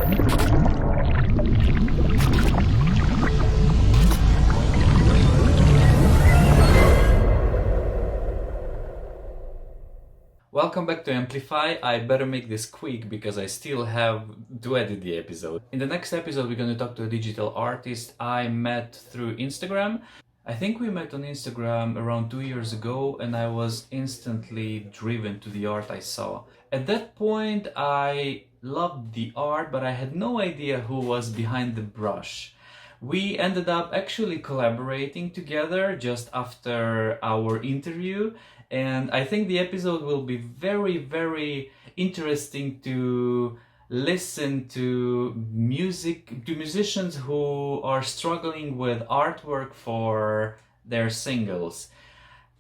Welcome back to Amplify. I better make this quick because I still have to edit the episode. In the next episode, we're going to talk to a digital artist I met through Instagram. I think we met on Instagram around 2 years ago, and I was instantly driven to the art I saw. At that point, I loved the art, but I had no idea who was behind the brush. We ended up actually collaborating together just after our interview, and I think the episode will be very, very interesting to listen to musicians who are struggling with artwork for their singles.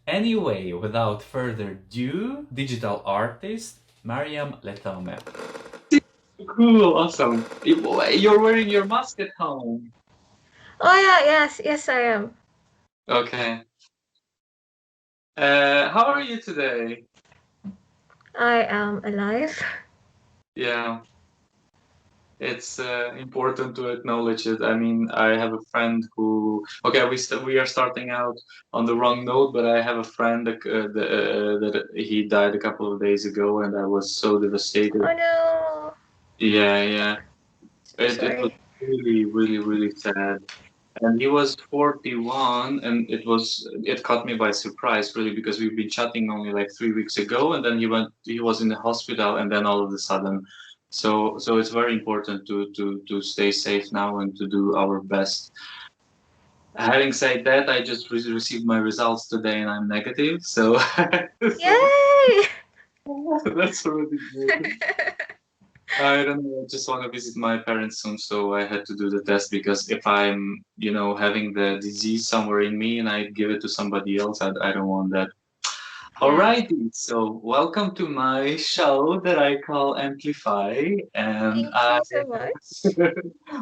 Anyway, without further ado, digital artist Maryam Lethome. Cool, awesome. You're wearing your mask at home. Oh yeah, yes I am. Okay. How are you today? I am alive. Yeah, it's important to acknowledge it. I mean, I have a friend who. Okay, we are starting out on the wrong note, but I have a friend that he died a couple of days ago, and I was so devastated. Oh no. Yeah, yeah. So It was sorry. really, really, really sad. And he was 41, and it caught me by surprise, really, because we've been chatting only like 3 weeks ago, and then he was in the hospital, and then all of a sudden, so it's very important to stay safe now and to do our best. Having said that, I just received my results today, and I'm negative, so so Yay! that's already good. I don't know. I just want to visit my parents soon, so I had to do the test because if I'm, having the disease somewhere in me and I give it to somebody else, I don't want that. Yeah. Alrighty, so welcome to my show that I call Amplify, and Thank you so much.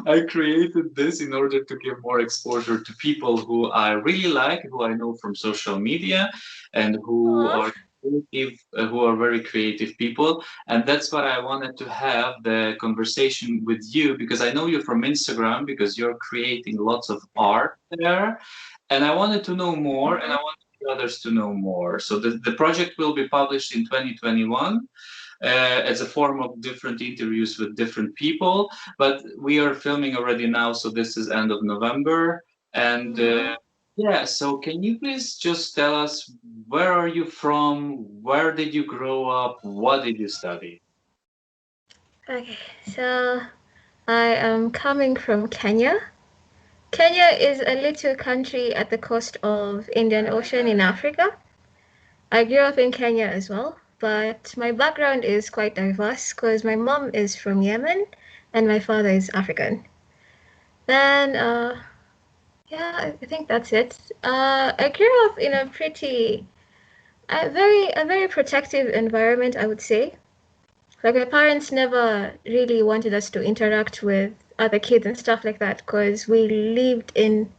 I created this in order to give more exposure to people who I really like, who I know from social media, and who Aw. are creative, who are very creative people. And that's why I wanted to have the conversation with you because I know you from Instagram because you're creating lots of art there, and I wanted to know more, and I Mhm. wanted others to know more. So the project will be published in 2021 as a form of different interviews with different people. But we are filming already now, so this is end of November. And Mhm. yeah, so can you please just tell us where are you from? Where did you grow up? What did you study? Okay, so I am coming from Kenya. Kenya is a little country at the coast of Indian Ocean in Africa. I grew up in Kenya as well, but my background is quite diverse because my mom is from Yemen and my father is African. Then, yeah, I think that's it. I grew up in a very protective environment, I would say. Like my parents never really wanted us to interact with other kids and stuff like that because we lived in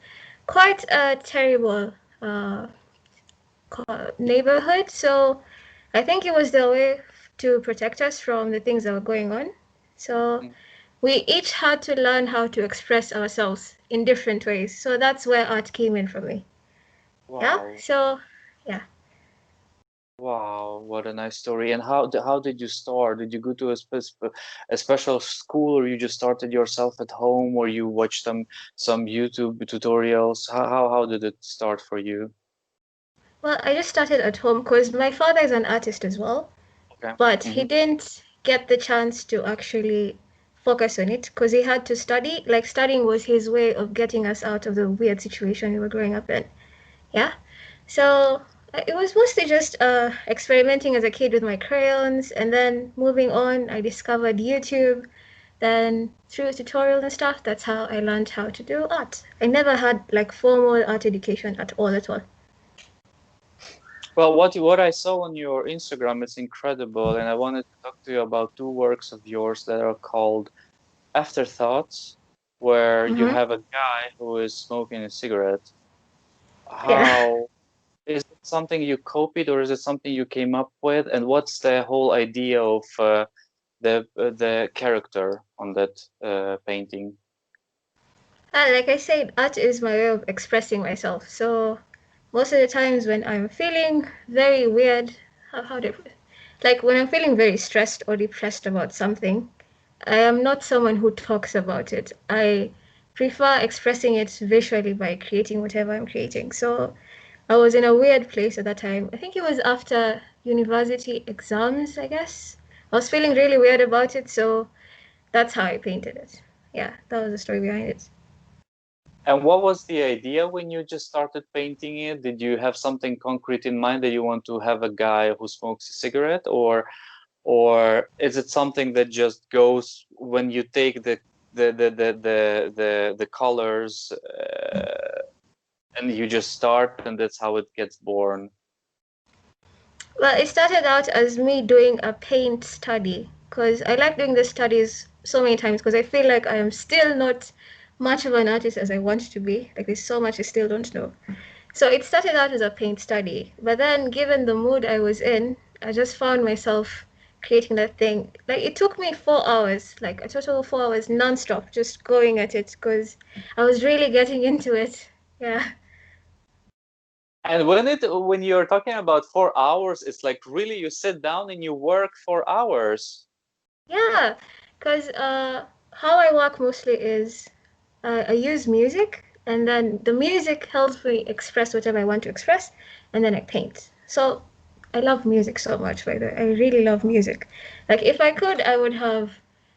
quite a terrible uh, neighborhood. So I think it was the way to protect us from the things that were going on. So we each had to learn how to express ourselves in different ways. So that's where art came in for me. Yeah. Wow, So, yeah. wow, what a nice story. And how did you start? Did you go to a special school, or you just started yourself at home, or you watched some YouTube tutorials? How did it start for you? Well, I just started at home because my father is an artist as well, Okay. but he Mm-hmm. didn't get the chance to actually focus on it because he had to study. Like, studying was his way of getting us out of the weird situation we were growing up in. Yeah. So it was mostly just experimenting as a kid with my crayons, and then moving on, I discovered YouTube. Then through tutorials and stuff, that's how I learned how to do art. I never had like formal art education at all at all. Well, what I saw on your Instagram is incredible, and I wanted to talk to you about two works of yours that are called Afterthoughts, where you Mm-hmm. have a guy who is smoking a cigarette. Yeah. How is it something you copied, or is it something you came up with? And what's the whole idea of the character on that painting? Like I said, art is my way of expressing myself. So most of the times when I'm feeling very weird, how do I put it? Like when I'm feeling very stressed or depressed about something, I am not someone who talks about it. I prefer expressing it visually by creating whatever I'm creating. So I was in a weird place at that time. I think it was after university exams, I guess. I was feeling really weird about it, so that's how I painted it. Yeah, that was the story behind it. And what was the idea when you just started painting it? Did you have something concrete in mind that you want to have a guy who smokes a cigarette, or is it something that just goes when you take the colors and you just start and that's how it gets born? Well, it started out as me doing a paint study because I like doing the studies so many times because I feel like I am still not much of an artist as I want to be. Like there's so much I still don't know. So it started out as a paint study, but then given the mood I was in, I just found myself creating that thing. Like it took me 4 hours, like a total of 4 hours nonstop, just going at it because I was really getting into it. Yeah. And when you're talking about 4 hours, it's like really you sit down and you work 4 hours. Yeah, because how I work mostly is I use music, and then the music helps me express whatever I want to express, and then I paint. So I love music so much, by the way. I really love music. Like if I could, I would have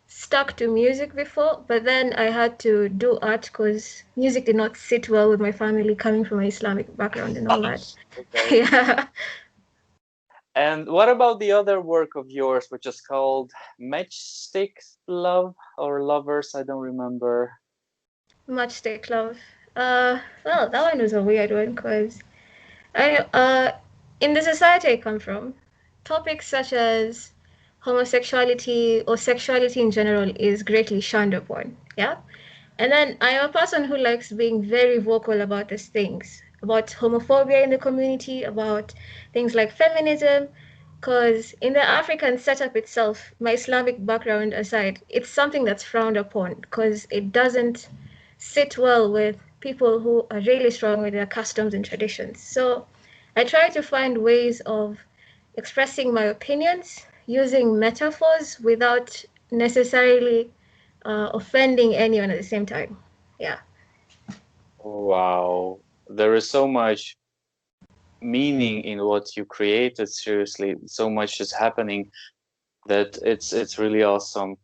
stuck to music before, but then I had to do art because music did not sit well with my family coming from an Islamic background and all that. Okay. Yeah, And what about the other work of yours, which is called Matchstick Love or Lovers? I don't remember. Matchstick Love. Well, that one was a weird one because I in the society I come from, topics such as homosexuality or sexuality in general is greatly shunned upon. Yeah. And then I am a person who likes being very vocal about these things, about homophobia in the community, about things like feminism, because in the African setup itself, my Islamic background aside, it's something that's frowned upon because it doesn't sit well with people who are really strong with their customs and traditions. So I try to find ways of expressing my opinions using metaphors without necessarily offending anyone at the same time. Yeah. Wow. There is so much meaning in what you created, seriously. So much is happening that it's really awesome.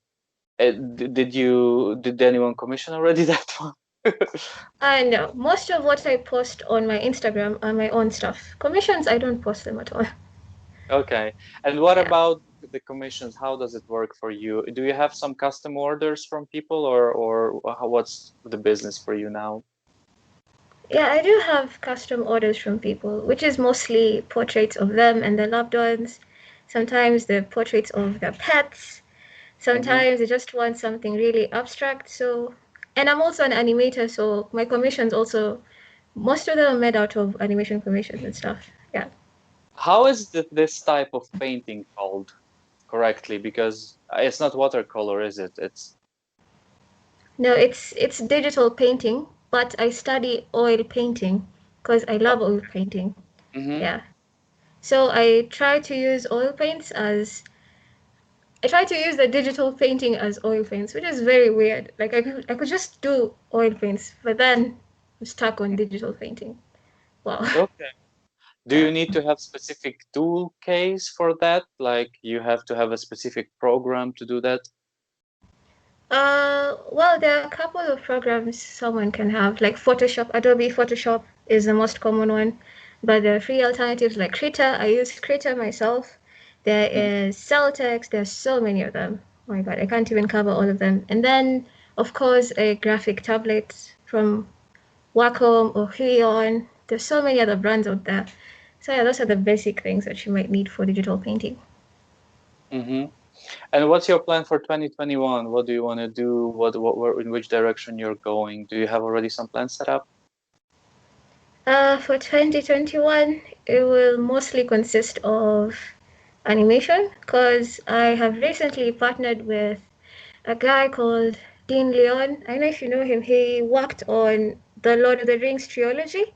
Did anyone commission already that one? I know most of what I post on my Instagram are my own stuff. Commissions, I don't post them at all. Okay. And what Yeah. about the commissions? How does it work for you? Do you have some custom orders from people or what's the business for you now? Yeah, I do have custom orders from people, which is mostly portraits of them and their loved ones. Sometimes the portraits of their pets. Mm-hmm. Sometimes they just want something really abstract. So, and I'm also an animator, so my commissions also, most of them are made out of animation commissions and stuff. Yeah. How is this type of painting called correctly? Because it's not watercolor, is it? It's No, it's digital painting, but I study oil painting because I love oil painting. mm-hmm. Yeah. So I try to use the digital painting as oil paints, which is very weird. Like I could just do oil paints, but then I'm stuck on digital painting. Wow. Okay. Do Yeah. you need to have specific tool case for that? Like you have to have a specific program to do that? Well, there are a couple of programs someone can have, like Photoshop. Adobe Photoshop is the most common one, but there are free alternatives like Krita. I use Krita myself. There Mhm. is Celtex. There's so many of them. Oh my God, I can't even cover all of them. And then, of course, a graphic tablet from Wacom or Huion. There's so many other brands out there. So yeah, those are the basic things that you might need for digital painting. Mm-hmm. And what's your plan for 2021? What do you want to do? Where, in which direction you're going? Do you have already some plans set up? For 2021, it will mostly consist of animation because I have recently partnered with a guy called Dean Leon. I don't know if you know him. He worked on the Lord of the Rings trilogy,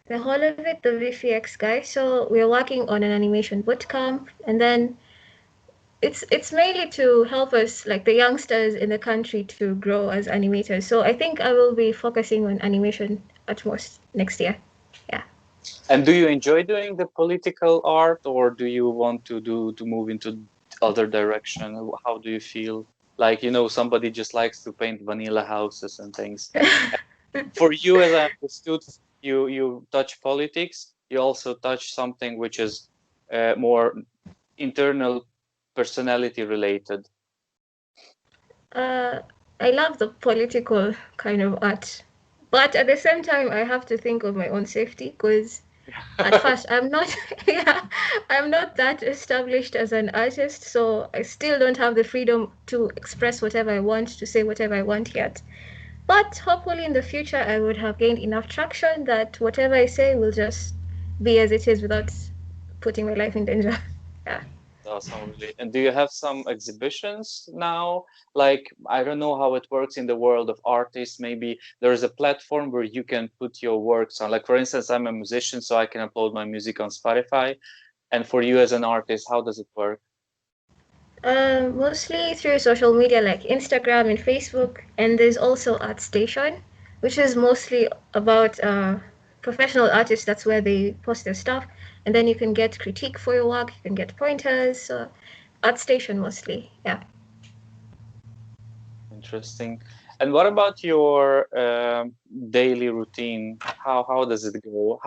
the whole of it, the VFX guy. So we're working on an animation bootcamp, and then it's mainly to help us, like the youngsters in the country, to grow as animators. So I think I will be focusing on animation at most next year. Yeah. And do you enjoy doing the political art, or do you want to move into other direction? How do you feel? Like, somebody just likes to paint vanilla houses and things. For you, as I understood, you touch politics. You also touch something which is more internal, personality related. Uh, I love the political kind of art, but at the same time, I have to think of my own safety because at first I'm not, yeah, I'm not that established as an artist, so I still don't have the freedom to express whatever I want, to say whatever I want yet. But hopefully in the future, I would have gained enough traction that whatever I say will just be as it is without putting my life in danger. Yeah. Awesome, really. And do you have some exhibitions now? Like, I don't know how it works in the world of artists. Maybe there is a platform where you can put your works on. Like, for instance, I'm a musician, so I can upload my music on Spotify. And for you as an artist, how does it work? Mostly through social media like Instagram and Facebook, and there's also ArtStation, which is mostly about professional artists. That's where they post their stuff, and then you can get critique for your work. You can get pointers. So ArtStation mostly, yeah. Interesting. And what about your daily routine? How does it go?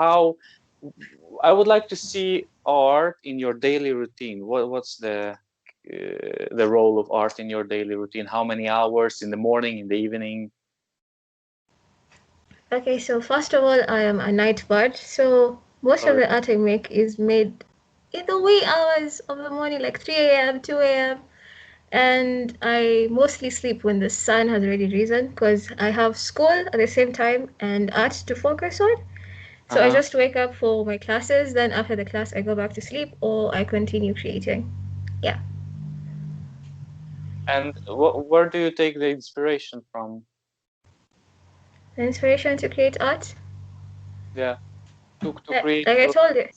I would like to see art in your daily routine. What's the role of art in your daily routine? How many hours in the morning, in the evening? Okay, so first of all, I am a night bird, so most of Or the art I make is made in the wee hours of the morning, like 3 a.m., 2 a.m. And I mostly sleep when the sun has already risen because I have school at the same time and art to focus on. So I uh-huh. just wake up for my classes, then after the class, I go back to sleep or I continue creating. Yeah. And where do you take the inspiration from? The inspiration to create art, Yeah, to create like I your, told you,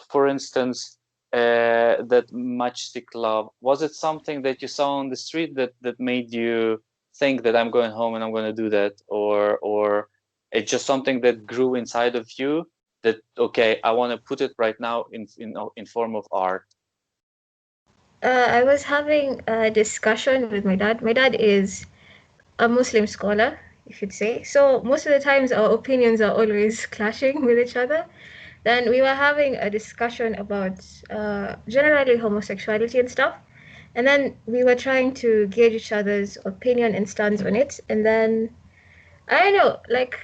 for instance, that matchstick love. Was it something that you saw on the street that made you think that I'm going home and I'm going to do that, or it's just something that grew inside of you that okay, I want to put it right now in form of art. I was having a discussion with my dad. My dad is a Muslim scholar, you should say. So most of the times our opinions are always clashing with each other. Then we were having a discussion about generally homosexuality and stuff. And then we were trying to gauge each other's opinion and stance on it. And then I don't know, like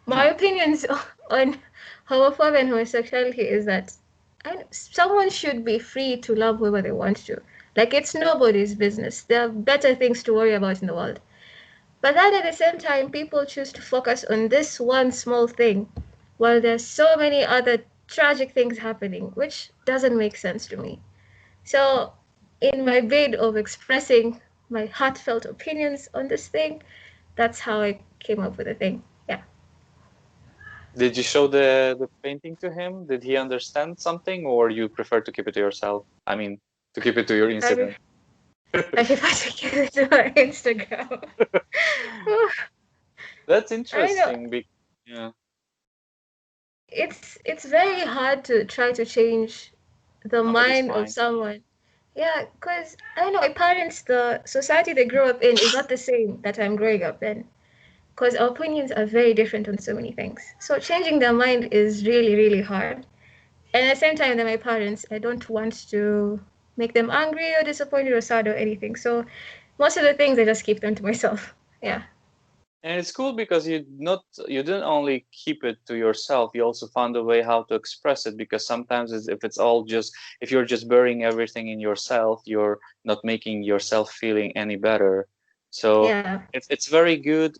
my opinions on homophobia and homosexuality is that someone should be free to love whoever they want to. Like it's nobody's business. There are better things to worry about in the world. But then at the same time, people choose to focus on this one small thing while there's so many other tragic things happening, which doesn't make sense to me. So, in my bid of expressing my heartfelt opinions on this thing, that's how I came up with the thing. Yeah. Did you show the painting to him? Did he understand something, or you prefer to keep it to yourself? I mean, to keep it to your I, Instagram. pre- I prefer to keep it to my Instagram. That's I know interesting. Yeah, it's very hard to try to change the somebody's mind of mind. someone. Yeah, because I don't know, my parents, the society they grew up in is not the same that I'm growing up in. Because our opinions are very different on so many things. So changing their mind is really, really hard. And at the same time, they're my parents. I don't want to make them angry or disappointed or sad or anything. So most of the things I just keep them to myself. Yeah. And it's cool because you didn't only keep it to yourself, you also found a way how to express it, because sometimes if it's all just, if you're just burying everything in yourself, you're not making yourself feeling any better. So Yeah. it's very good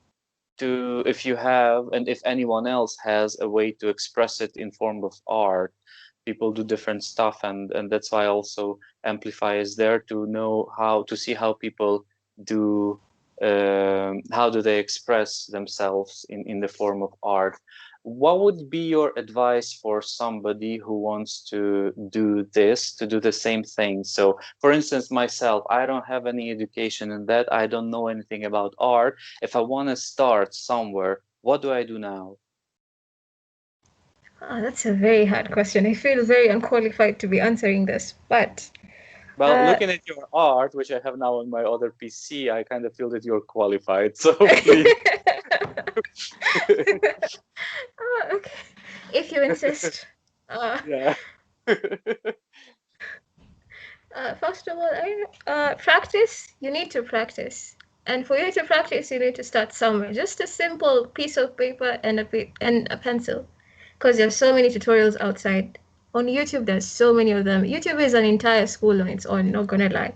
to, if you have, and if anyone else has a way to express it in form of art, people do different stuff, and that's why also Amplify is there, to know how to see how people do, how do they express themselves in the form of art. What would be your advice for somebody who wants to do this, to do the same thing? So, for instance, myself, I don't have any education in that. I don't know anything about art. If I want to start somewhere, what do I do now? Oh, that's a very hard question. I feel very unqualified to be answering this, but Well, uh, looking at your art, which I have now on my other PC, I kind of feel that you're qualified. So please. oh, okay, if you insist. Uh, Yeah. First of all, practice. You need to practice, and for you to practice, you need to start somewhere. Just a simple piece of paper and a pencil, because there's so many tutorials outside. On YouTube, there's so many of them. YouTube is an entire school on its own, not gonna lie.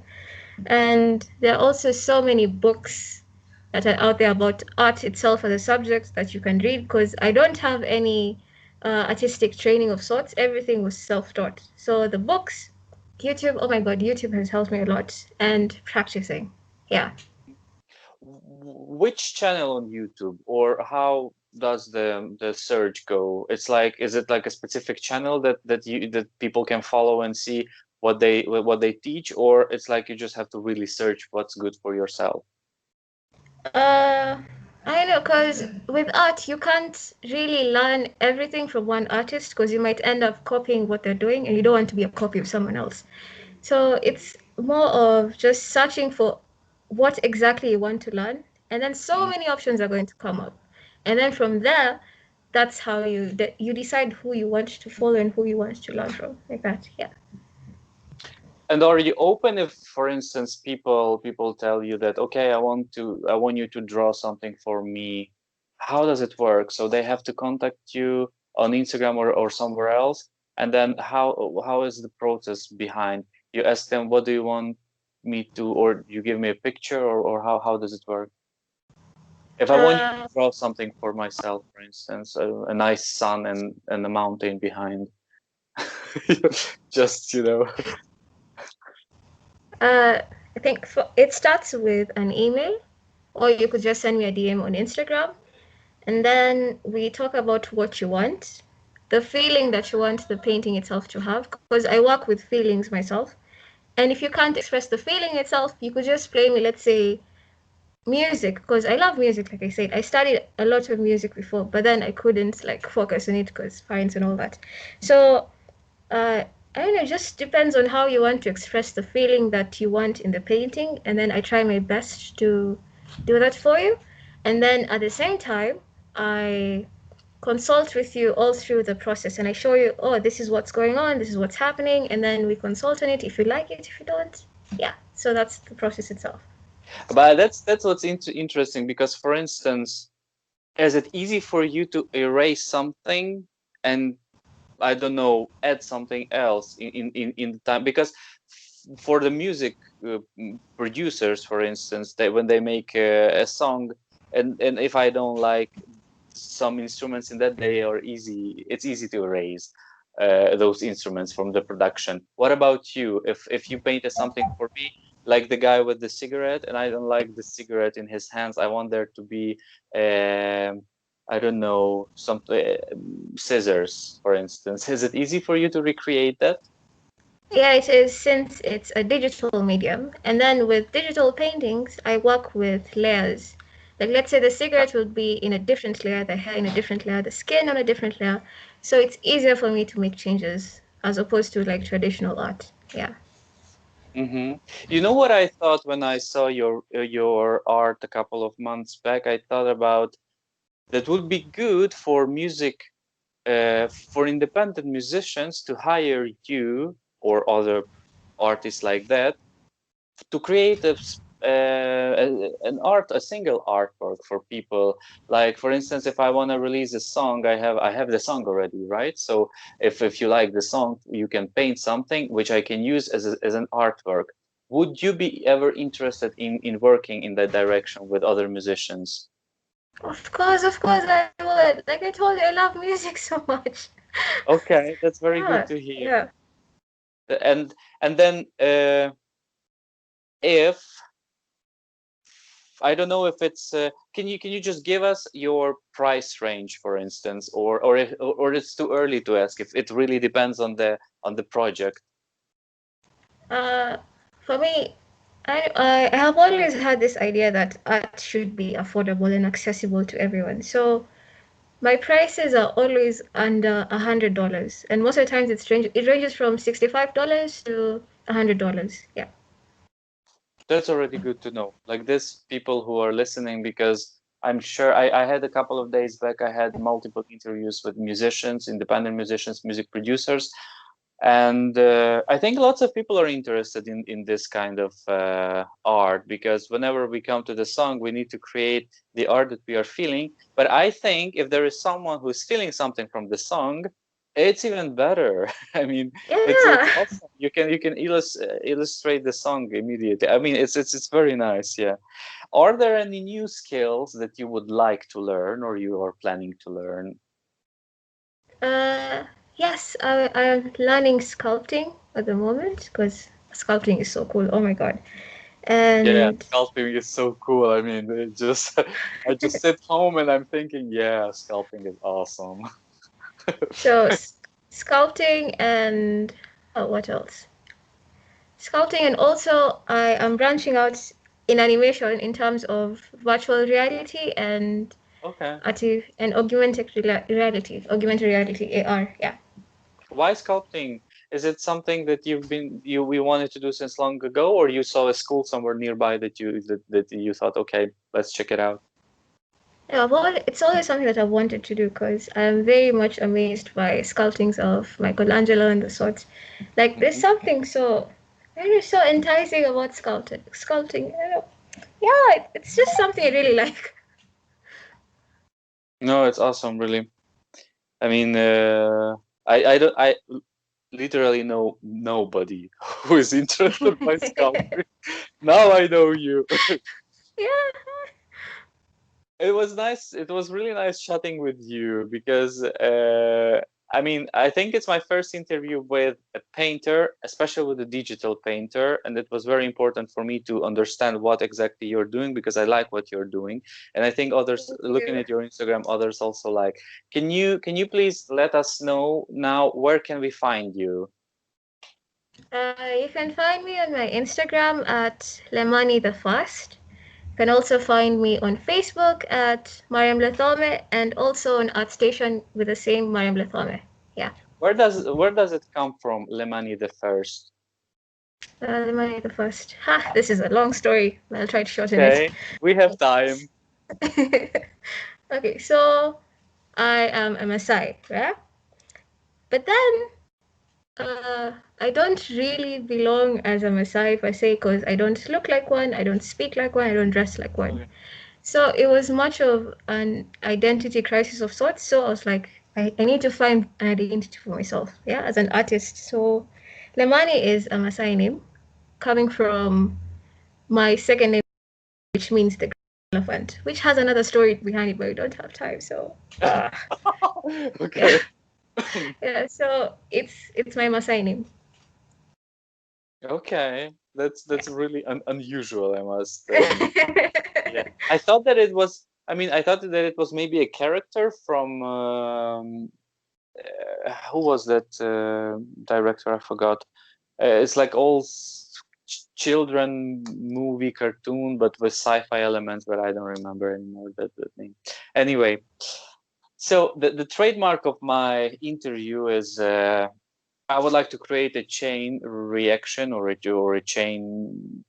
And there are also so many books that are out there about art itself as a subject that you can read, because I don't have any artistic training of sorts. Everything was self-taught. So the books, YouTube, oh my God, YouTube has helped me a lot. And practicing. Yeah. Which channel on YouTube, or how does the search go? It's like, is it like a specific channel that people can follow and see what they teach, or it's like you just have to really search what's good for yourself? Uh, I know, because with art, you can't really learn everything from one artist because you might end up copying what they're doing and you don't want to be a copy of someone else. So it's more of just searching for what exactly you want to learn, and then so many options are going to come up. And then from there, that's how you decide who you want to follow and who you want to learn from, like that. Yeah. And are you open if, for instance, people tell you that, okay, I want you to draw something for me. How does it work? So they have to contact you on Instagram or somewhere else, and then how is the process behind? You ask them, what do you want me to, or you give me a picture, or how does it work? If I want you to Uh, draw something for myself, for instance, a nice sun and a mountain behind, just, uh, I think it starts with an email, or you could just send me a DM on Instagram. And then we talk about what you want, the feeling that you want the painting itself to have, because I work with feelings myself. And if you can't express the feeling itself, you could just play me, let's say, music, because I love music, like I said. I studied a lot of music before, but then I couldn't like focus on it because fines and all that. So I don't know, it just depends on how you want to express the feeling that you want in the painting, and then I try my best to do that for you. And then at the same time, I consult with you all through the process and I show you, oh, this is what's going on, this is what's happening, and then we consult on it if you like it, if you don't. Yeah, so that's the process itself. But that's what's interesting, because, for instance, is it easy for you to erase something and, I don't know, add something else in the time? Because for the music producers, for instance, they, when they make a song, and if I don't like some instruments in that, they are easy. It's easy to erase those instruments from the production. What about you? If you painted something for me, like the guy with the cigarette, and I don't like the cigarette in his hands, I want there to be, I don't know, some scissors, for instance. Is it easy for you to recreate that? Yeah, it is, since it's a digital medium. And then with digital paintings, I work with layers. Like, let's say the cigarette will be in a different layer, the hair in a different layer, the skin on a different layer. So it's easier for me to make changes as opposed to like traditional art. Yeah. Mm-hmm. You know what I thought when I saw your art a couple of months back? I thought about that would be good for music, for independent musicians to hire you or other artists like that to create a single artwork for people. Like, for instance, if I want to release a song, I have the song already, right? So if you like the song, you can paint something which I can use as an artwork. Would you be ever interested in working in that direction with other musicians? Of course, I would. Like I told you, I love music so much. Okay, that's very good Yeah, to hear. yeah. And then if I don't know if it's can you just give us your price range, for instance, or it's too early to ask if it really depends on the project. Uh, for me, I have always had this idea that art should be affordable and accessible to everyone. So my prices are always under $100, and most of the times it ranges from $65 to $100. Yeah. That's already good to know. Like this, people who are listening, because I'm sure I had a couple of days back, I had multiple interviews with musicians, independent musicians, music producers, and I think lots of people are interested in this kind of art, because whenever we come to the song we need to create the art that we are feeling. But I think if there is someone who's feeling something from the song, it's even better. I mean, it's Yeah. awesome. You can illustrate the song immediately. I mean, it's very nice. Yeah. Are there any new skills that you would like to learn or you are planning to learn? Uh, yes, I'm learning sculpting at the moment because sculpting is so cool. Oh my God. Yeah, And sculpting is so cool. I mean, it just I just sit home and I'm thinking, yeah, sculpting is awesome. so sculpting and what else? Sculpting, and also I am branching out in animation in terms of virtual reality and Okay. augmented reality AR. Yeah. Why sculpting? Is it something that you wanted to do since long ago, or you saw a school somewhere nearby that you thought, okay, let's check it out? Yeah, well, it's always something that I've wanted to do because I'm very much amazed by sculptings of Michelangelo and the sorts. Like, there's Hmm. something so very so enticing about sculpting. Sculpting, yeah, it's just something I really like. No, it's awesome, really. I mean, I don't I literally know nobody who is interested by sculpting. Now I know you. Yeah. It was nice. It was really nice chatting with you because I mean, I think it's my first interview with a painter, especially with a digital painter, and it was very important for me to understand what exactly you're doing because I like what you're doing, and I think others Thank looking you. at your Instagram, others also like. Can you please let us know now where can we find you? You can find me on my Instagram at Lemani the First. You can also find me on Facebook at Maryam Lethome and also on ArtStation with the same Maryam Lethome. Yeah. Where does it come from, Lemani the First? Lemani the First. Ha, this is a long story. I'll try to shorten it. Okay, we have time. Okay, so I am a Maasai, yeah? But then I don't really belong as a Maasai per se because I don't look like one, I don't speak like one, I don't dress like one. Okay. So it was much of an identity crisis of sorts. So I was like, I need to find an identity for myself, yeah, as an artist. So Lemani is a Maasai name coming from my second name, which means the elephant, which has another story behind it, but we don't have time. So, yeah, Okay. yeah. So it's my Maasai name. Okay, that's Yeah. really unusual, I must admit. Yeah, I thought that it was. I mean, I thought that it was maybe a character from who was that director? I forgot. It's like all children movie cartoon, but with sci-fi elements, but I don't remember anymore that name. Anyway, so the trademark of my interview is. I would like to create a chain reaction or a chain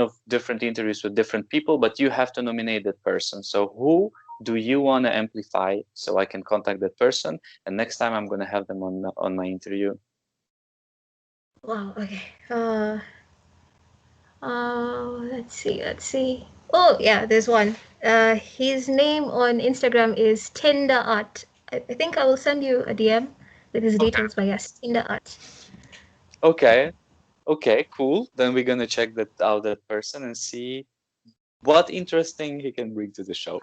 of different interviews with different people, but you have to nominate that person. So who do you want to amplify so I can contact that person? And next time I'm going to have them on my interview. Wow. Okay. Let's see. Let's see. Oh, yeah. There's one. His name on Instagram is Tinder Art. I think I will send you a DM with his Okay. details. But yes, Tinder Art. Okay. Okay. Cool. Then we're going to check that out, that person, and see what interesting he can bring to the show.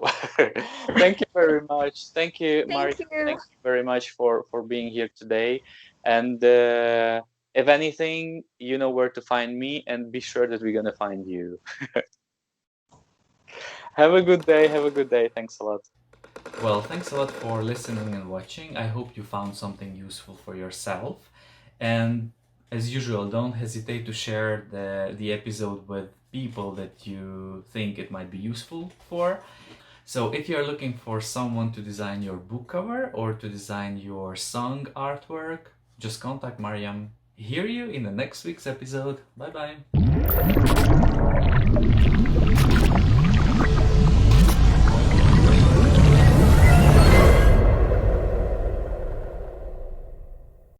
Thank you very much. Thank you, Maria. Thank you. Thank you very much for being here today. And if anything, you know where to find me, and be sure that we're gonna find you. Have a good day. Have a good day. Thanks a lot. Well, thanks a lot for listening and watching. I hope you found something useful for yourself. And as usual, don't hesitate to share the episode with people that you think it might be useful for. So if you're looking for someone to design your book cover or to design your song artwork, just contact Maryam. Hear you in the next week's episode. Bye bye.